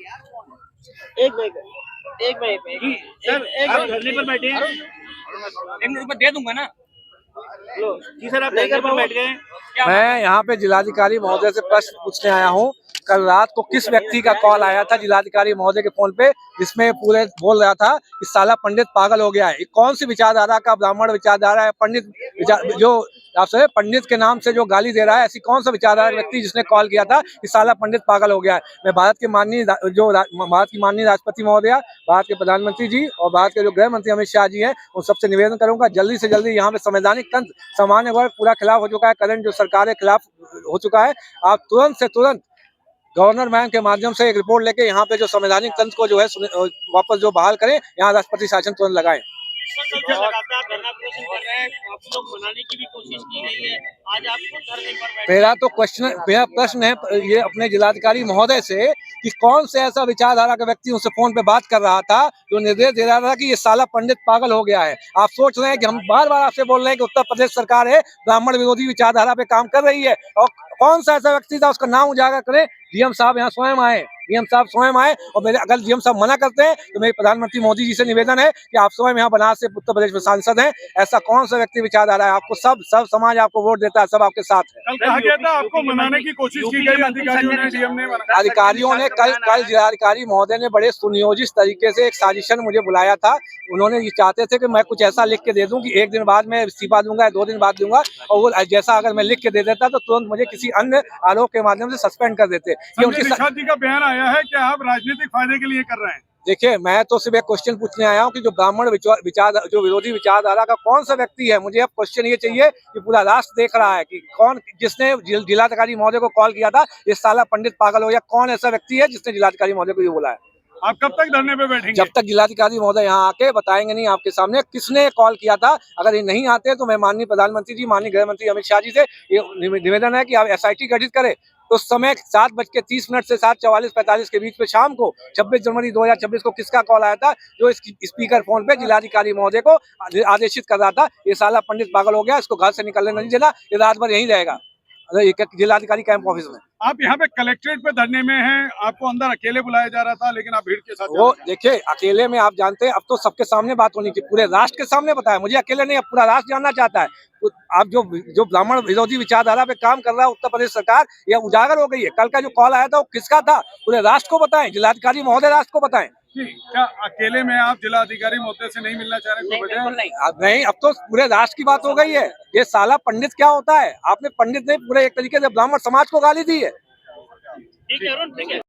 एक मिनट एक minute sir, आप धरने पर बैठे हैं, 1 मिनट में दे दूंगा ना। लो जी सर, आप धरने पर बैठ गए। मैं यहाँ पे जिलाधिकारी महोदय से प्रश्न पूछने आया हूँ। कल रात को किस व्यक्ति का कॉल आया था जिलाधिकारी महोदय के फोन पे, जिसमें पूरे बोल रहा था कि साला पंडित पागल हो गया है। ये कौन सी विचारधारा का ब्राह्मण विचारधारा है? पंडित जो आपसे पंडित के नाम से जो गाली दे रहा है, ऐसी कौन सा विचारधारा व्यक्ति जिसने कॉल किया था कि साला पंडित पागल हो गया है? मैं भारत की माननीय राष्ट्रपति महोदया, भारत के प्रधानमंत्री जी और भारत के जो गृह मंत्री अमित शाह जी हैं, उन सबसे निवेदन करूंगा जल्दी से जल्दी यहाँ पे संवैधानिक तंत्र, सामान्य वर्ग पूरा खिलाफ हो चुका है, करंट जो सरकार है खिलाफ हो चुका है। आप तुरंत से तुरंत गवर्नर मैम के माध्यम से एक रिपोर्ट लेके यहाँ पे जो संवैधानिक तंत्र को जो है वापस जो बहाल करें, यहाँ राष्ट्रपति शासन तुरंत लगाएं। लगातार धरना प्रदर्शन कर रहे हैं, आप लोग मनाने की भी कोशिश की गई है, आज आपको धरने पर बैठे। मेरा प्रश्न है ये अपने जिलाधिकारी महोदय से कि कौन से ऐसा विचारधारा का व्यक्ति उनसे फोन पे बात कर रहा था जो निर्देश दे रहा था कि ये साला पंडित पागल हो गया है। आप सोच रहे हैं कि हम बार बार आपसे बोल रहे हैं कि उत्तर प्रदेश सरकार है ब्राह्मण विरोधी विचारधारा पे काम कर रही है, और कौन सा ऐसा व्यक्ति था उसका नाम उजागर करें। डीएम साहब यहाँ स्वयं आए, डीएम साहब स्वयं आए, और मेरे अगर डीएम साहब मना करते हैं तो मेरे प्रधानमंत्री मोदी जी से निवेदन है कि आप स्वयं यहाँ बनारस से उत्तर प्रदेश में सांसद हैं। ऐसा कौन सा व्यक्ति विचारधारा है? आपको सब समाज आपको वोट देता है, सब आपके साथ है। कल कहा गया था आपको मनाने की कोशिश की गई, अधिकारियों ने कल जिलाधिकारी महोदय ने बड़े सुनियोजित तरीके से एक साजिशन मुझे बुलाया था। उन्होंने ये चाहते थे कि मैं कुछ ऐसा लिख के दे दूं कि 1 दिन बाद मैं इस्तीफा दूंगा, 2 दिन बाद दूंगा, और वो जैसा अगर मैं लिख के दे देता तो तुरंत मुझे किसी अन्य आरोप के माध्यम से सस्पेंड कर देते। ये उनकी जी का बयान आया है कि आप राजनीतिक फायदे के लिए कर रहे हैं। देखिए, मैं तो सिर्फ एक क्वेश्चन पूछने आया हूँ कि जो ब्राह्मण जो विरोधी विचारधारा का कौन सा व्यक्ति है। मुझे अब क्वेश्चन ये चाहिए कि पूरा राष्ट्र देख रहा है कि कौन, जिसने जिलाधिकारी महोदय को कॉल किया था ये साला पंडित पागल हो गया, कौन ऐसा व्यक्ति है जिसने जिलाधिकारी महोदय को ये बोला है। आप कब तक धरने पे बैठेंगे? जब तक जिलाधिकारी महोदय यहाँ आके बताएंगे नहीं आपके सामने किसने कॉल किया था। अगर ये नहीं आते तो मैं माननीय प्रधानमंत्री जी, माननीय गृह मंत्री अमित शाह जी से ये निवेदन है कि आप SIT गठित करें। तो उस समय 7:30 से 7:44-45 के बीच में शाम को 26 जनवरी 2026 को किसका कॉल आया था जो इस स्पीकर फोन पे जिलाधिकारी महोदय को आदेशित कर रहा था ये साला पंडित पागल हो गया, इसको घर से निकलने नहीं देना, ये रात भर यहीं रहेगा जिलाधिकारी कैंप ऑफिस में। आप यहाँ पे कलेक्ट्रेट पे धरने में हैं, आपको अंदर अकेले बुलाया जा रहा था लेकिन आप भीड़ के साथ। वो देखिए, अकेले में आप जानते हैं अब तो सबके सामने बात होनी चाहिए, पूरे राष्ट्र के सामने बताया, मुझे अकेले नहीं, अब पूरा राष्ट्र जानना चाहता है। तो आप जो ब्राह्मण विरोधी विचारधारा पे काम कर रहा है उत्तर प्रदेश सरकार, यह उजागर हो गई है। कल का जो कॉल आया था वो किसका था, पूरे राष्ट्र को बताएं, जिलाधिकारी महोदय राष्ट्र को बताएं। क्या अकेले में आप जिलाधिकारी महोदय से नहीं मिलना चाह रहे? नहीं, अब तो पूरे राष्ट्र की बात हो गई है। ये साला पंडित क्या होता है, आपने पंडित नहीं पूरे एक तरीके से ब्राह्मण समाज को गाली दी है। ठीक है।